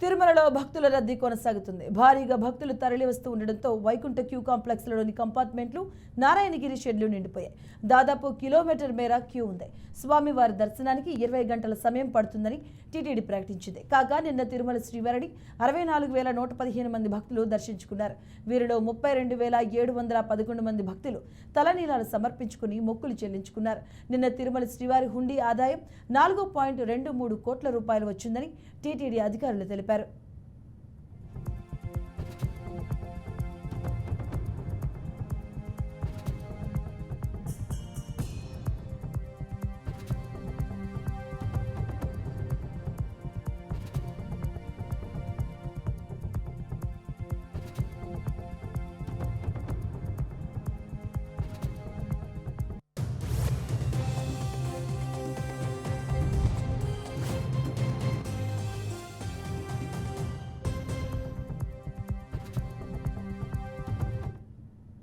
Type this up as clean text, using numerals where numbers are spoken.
తిరుమలలో భక్తుల రద్దీ కొనసాగుతుంది. భారీగా భక్తులు తరలివస్తూ ఉండడంతో వైకుంఠ క్యూ కాంప్లెక్స్లోని కంపార్ట్మెంట్లు, నారాయణగిరి షెడ్లు నిండిపోయాయి. దాదాపు కిలోమీటర్ మేర క్యూ ఉంది. స్వామివారి దర్శనానికి 20 గంటల సమయం పడుతుందని టీటీడీ ప్రకటించింది. కాగా నిన్న తిరుమల శ్రీవారిని 64,115 మంది భక్తులు దర్శించుకున్నారు. వీరిలో 32,711 మంది భక్తులు తలనీలాలు సమర్పించుకుని మొక్కులు చెల్లించుకున్నారు. నిన్న తిరుమల శ్రీవారి హుండీ ఆదాయం 4.23 కోట్ల రూపాయలు వచ్చిందని టీటీడీ అధికారులు తెలిపారు.